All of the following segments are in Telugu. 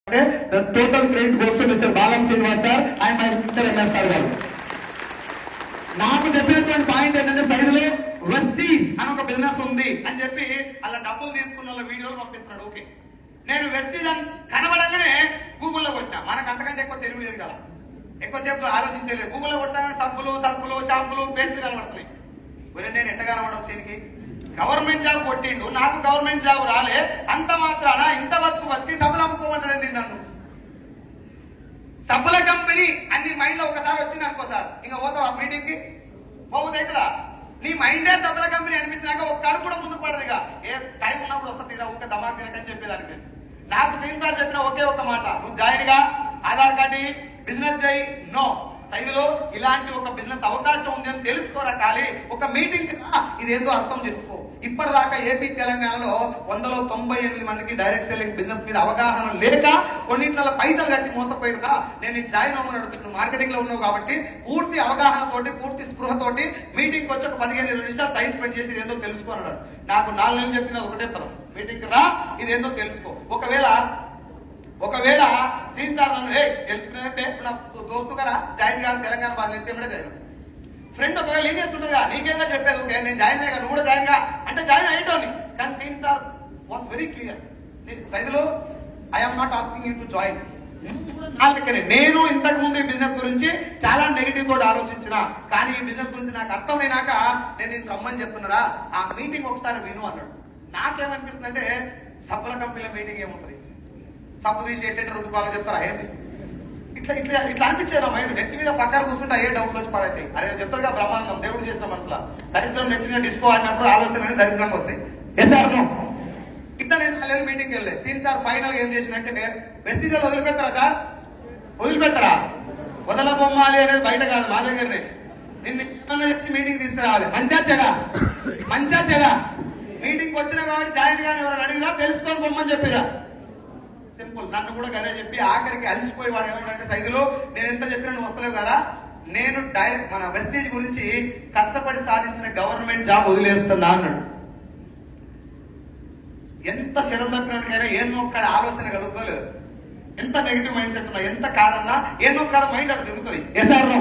The total credit goes to Mr. Balam Srinivas sir and my Mr. MS sir గారు. నాకు చెప్పినటువంటి పాయింట్ ఏంటంటే సైదులో వెస్టీజ్ అని ఒక బిజినెస్ ఉంది అని చెప్పి అలా డబ్బులు తీసుకున్న వాళ్ళ వీడియోలు పంపిస్తున్నాడు. ఓకే, నేను వెస్టీజ్ అని కనబడంగానే గూగుల్లో కొట్టినా. మనకు అంతకంటే ఎక్కువ తెలివి లేదు కదా, ఎక్కువసేపు ఆలోచించలేదు. గూగుల్లో కొట్టాగానే సబ్బులు షాంపులు పేస్టులు కనబడుతున్నాయి. మరి నేను ఎట్ట కనబడవచ్చు? దీనికి గవర్నమెంట్ జాబ్ కొట్టిండు, నాకు గవర్నమెంట్ జాబ్ రాలే, అంత మాత్రాన ఇంత బతికి సబ్బులు అమ్ముకోమంటారు. నన్ను సబ్బుల కంపెనీ అన్ని మైండ్ లో ఒకసారి వచ్చింది అనుకో సార్, ఇంకా పోతావు ఆ మీటింగ్ కి పోవుదైతుందా? నీ మైండే సబ్బుల కంపెనీ అనిపించినాక ఒక్క అడుగు కూడా ముందుకు పడదుగా. ఏ టైం ఉన్నప్పుడు వస్తుంది తీరా ఊరికే దమాక్ తినకని చెప్పేదానికి. నాకు శ్రీన్ సార్ చెప్పిన ఒకే ఒక మాట, నువ్వు జాయిన్ గా ఆధార్ కార్డు బిజినెస్ చేయి. నో, సైదులో ఇలాంటి ఒక బిజినెస్ అవకాశం ఉంది అని తెలుసుకోరా. ఖాళీ ఒక మీటింగ్ ఇదేందో అర్థం చేసుకో. ఇప్పటిదాకా ఏపీ తెలంగాణలో 198 మందికి డైరెక్ట్ సెల్లింగ్ బిజినెస్ మీద అవగాహన లేక కొన్నింటిలో పైసలు కట్టి మోసపోయిరుగా. నేను జాయిన్ అవ్వమని అడుగుతున్నాను. మార్కెటింగ్ లో ఉన్నావు కాబట్టి పూర్తి అవగాహన తోటి పూర్తి స్పృహతోటి మీటింగ్ వచ్చి ఒక 15-20 నిమిషాలు టైం స్పెండ్ చేసి ఇదేందో తెలుసుకోన్నాడు. నాకు 4 నెలలు చెప్పింది ఒకటే తరం, మీటింగ్ రా ఇదేందో తెలుసుకో. ఒకవేళ శ్రీన్ సార్ నన్ను తెలుసుకునే నా దోస్తు కదా జాయిన్ కాదు తెలంగాణ బాధలు ఎత్తేమడే తెలియదు. ఫ్రెండ్ ఒకవేళ ఏం చేస్తుండగా నీకేగా చెప్పేది, ఓకే నేను జాయిన్ అయ్యా నువ్వు కూడా జాయిన్ గా అంటే జాయిన్ అయ్యేటోని. కానీ శ్రీన్ సార్ వాస్ వెరీ క్లియర్. సైదులో I'm not asking you to join. నేను ఇంతకు ముందు ఈ బిజినెస్ గురించి చాలా నెగిటివ్ తోటి ఆలోచించిన, కానీ ఈ బిజినెస్ గురించి నాకు అర్థమైనాక నేను రమ్మని చెప్తున్నారా, ఆ మీటింగ్ ఒకసారి విను అన్నాడు. నాకేమనిపిస్తుంది అంటే సబ్బుల కంపెనీల మీటింగ్ ఏముంటుంది, సబ్బు తీసి ఎట్టేట రుద్దుకోవాలని చెప్తారా? ఏంది ఇట్లా అనిపించారు నా మైండ్. నెత్తి మీద పక్కన కూర్చుంటే అయ్యే డబ్బులు వచ్చి పడతాయి. అదే చెప్తారుగా బ్రహ్మానందం, దేవుడు చేసిన మనసులో దరిద్రం నెత్తి మీద డిస్కో ఆడినప్పుడు ఆలోచన దరిద్రంగా వస్తాయి. సార్ ఇట్లా నేను మీటింగ్కి వెళ్ళే. సీన్ సార్ ఫైనల్ ఏం చేసినట్టే వెస్టీజల్ వదిలిపెడతారా సార్, వదిలిపెడతారా? వదలబొమ్మాలి అనేది బయట కాదు, మా దగ్గరనే. నిన్ను చెప్పి మీటింగ్ తీసుకురావాలి. మంచా చెడా మీటింగ్ వచ్చిన కాబట్టి జాయిన్ గాని ఎవరైనా అడిగినా తెలుసుకొని పొమ్మని చెప్పిరా. సింపుల్. నన్ను కూడా గదే చెప్పి ఆఖరికి అలసిపోయి వాడు ఏమంటే సైదులో నేను ఎంత చెప్పినా నువ్వు వస్తలేవు కదా, నేను డైరెక్ట్ మన వెస్టీజ్ గురించి కష్టపడి సాధించిన గవర్నమెంట్ జాబ్ వదిలేస్తున్నా అన్నాడు. ఎంత శరం తప్పినాకైనా ఏనొక్కడ ఆలోచన కలుగుతలేదు, ఎంత నెగిటివ్ మైండ్ సెట్ ఉన్నా, ఎంత కాదన్నా ఏనొక్కడ మైండ్ అక్కడ తిరుగుతుంది. ఎసార్నో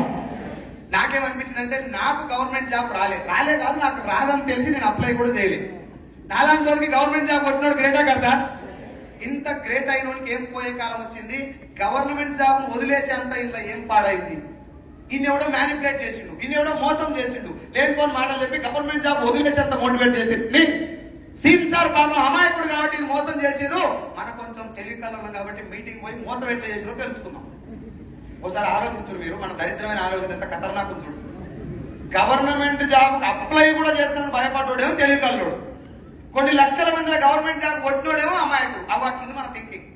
నాకేమనిపించింది అంటే నాకు గవర్నమెంట్ జాబ్ రాలే కాదు, నాకు రాదని తెలిసి నేను అప్లై కూడా చేయలేదు. నాలాంటి వాడికి గవర్నమెంట్ జాబ్ కొట్టినోడు గ్రేటా కదా సార్? ఇంత గ్రేట్ అయిన వాళ్ళకి ఏం పోయే కాలం వచ్చింది? గవర్నమెంట్ జాబ్ వదిలేసే అంత ఇంట్లో ఏం పాడైంది? ఇన్నెవడో మ్యానిపులేట్ చేసిండు, ఇన్నెవడో మోసం చేసిండు, లేనిపోని మాటలు చెప్పి గవర్నమెంట్ జాబ్ వదిలేసేంత మోటివేట్ చేసింది. సీన్ సార్ పాపం అమాయకుడు కాబట్టి మోసం చేసిరు. మన కొంచెం తెలివికల్లో ఉన్నాం కాబట్టి మీటింగ్ పోయి మోసం ఎట్లా చేసిరో తెలుసుకుందాం. ఒకసారి ఆలోచించరు మీరు, మన దరిద్రమైన ఆలోచన ఎంత ఖతర్నాకు చూడు. గవర్నమెంట్ జాబ్ అప్లై కూడా చేస్తానని భయపడ్డాడేమో తెలివికల్లోడు, కొన్ని లక్షల మందిలో గవర్నమెంట్ జాబ్ కొట్టినోడేమో అమాయకుడు. అవ్వట్లేదు మన థింకింగ్.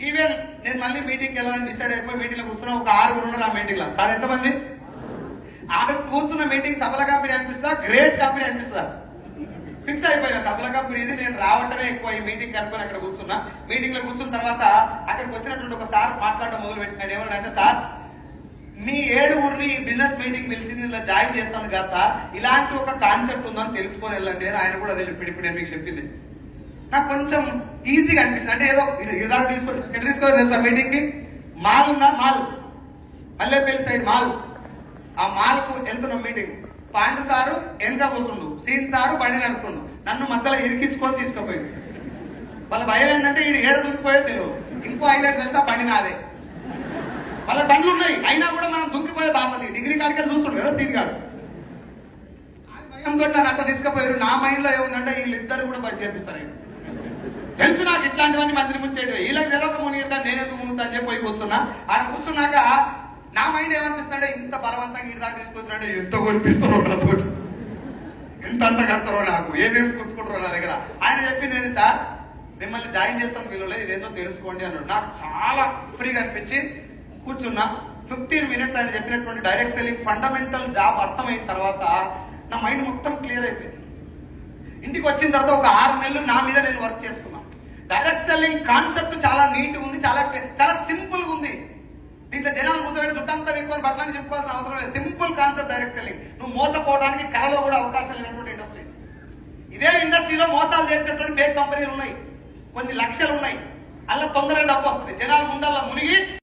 ఈవెన్ నేను మళ్ళీ మీటింగ్కి వెళ్ళాలని డిసైడ్ అయిపోయి మీటింగ్ లో కూర్చున్నా. ఒక 6 ఉన్నారు ఆ మీటింగ్ లో. సార్ ఎంతమంది? 6 కూర్చున్న మీటింగ్ సఫల కంపెనీ అనిపిస్తా, గ్రేట్ కంపెనీ అనిపిస్తా. ఫిక్స్ అయిపోయినా సఫల కంపెనీ ఇది, నేను రావటమే ఎక్కువ ఈ మీటింగ్ అనుకుని అక్కడ కూర్చున్నా. మీటింగ్ లో కూర్చున్న తర్వాత అక్కడికి వచ్చినటువంటి ఒక సార్ మాట్లాడడం మొదలు పెట్టినాడు. ఏమన్నాడంటే, సార్ మీ 7 ఈ బిజినెస్ మీటింగ్ పిలిచింది, ఇలా జాయిన్ చేస్తాను కదా సార్, ఇలాంటి ఒక కాన్సెప్ట్ ఉందని తెలుసుకొని వెళ్ళండి అని ఆయన కూడా అదే ఇప్పుడు నేను మీకు చెప్పింది. నాకు కొంచెం ఈజీగా అనిపిస్తుంది. అంటే ఏదో ఇలాగా తీసుకోవాలి తెలుసా మీటింగ్ కి? మాల్ ఉందా, మాల్ మల్లెపల్లి సైడ్ మాల్, ఆ మాల్ కు వెళ్తున్నాం మీటింగ్. పాండు సారు వెనక కూర్చుండు, సీన్ సారు బండి నడుతుండు, నన్ను మధ్యలో ఇరికించుకొని తీసుకుపోయింది. వాళ్ళ భయం ఏంటంటే ఈ ఏడ దూకిపోయే తెలియదు. ఇంకో హైలైట్ తెలుసా, బండి నాదే. వాళ్ళ బండ్లు ఉన్నాయి అయినా కూడా మనం దుంకిపోయే బాగుంది. డిగ్రీ కాడికి చూస్తుండు కదా సీట్ కాడు. భయంతో నన్ను అట్లా తీసుకుపోయారు. నా మైండ్ లో ఏముందంటే వీళ్ళిద్దరు కూడా బండి చేపిస్తారు. తెలుసు నాకు ఇట్లాంటివన్నీ మందిని ముంచేయడం, వీళ్ళకి ఏదొక మునిగితా నేనెందుకు మునుగుతా అని చెప్పి పోయి కూర్చున్నా. ఆయన కూర్చున్నాక నా మైండ్ ఏమనిపిస్తుంటే ఇంత బలవంతంగా ఇంటి దాకా తీసుకొచ్చినట్టే ఎంత కొనిపిస్తారో నాతో, ఎంత అంత కడతారో, నాకు ఏమేమి కూర్చుకుంటారో నా దగ్గర. ఆయన చెప్పి నేను సార్ మిమ్మల్ని జాయిన్ చేస్తాను వీళ్ళు ఇదేందో తెలుసుకోండి అన్నాడు. నాకు చాలా ఫ్రీగా అనిపించి కూర్చున్నా. 15 మినిట్స్ ఆయన చెప్పినటువంటి డైరెక్ట్ సెల్లింగ్ ఫండమెంటల్ జాబ్ అర్థమైన తర్వాత నా మైండ్ మొత్తం క్లియర్ అయిపోయింది. ఇంటికి వచ్చిన తర్వాత ఒక 6 నెలలు నా మీద నేను వర్క్ చేసుకున్నా. డైరెక్ట్ సెల్లింగ్ కాన్సెప్ట్ చాలా నీట్ ఉంది, చాలా సింపుల్ గా ఉంది. దీంట్లో జనాలు మూసబెట్టి చుట్టంతా ఎక్కువ బట్టలని చెప్పుకోవాల్సిన అవసరం లేదు. Simple concept direct selling. నువ్వు మోసపోవడానికి కళలో కూడా అవకాశం లేనటువంటి ఇండస్ట్రీ. ఇదే ఇండస్ట్రీలో మోసాలు చేసేటువంటి ఫేక్ కంపెనీలు ఉన్నాయి, కొన్ని లక్షలు ఉన్నాయి. అలా తొందరగా డబ్బు వస్తుంది.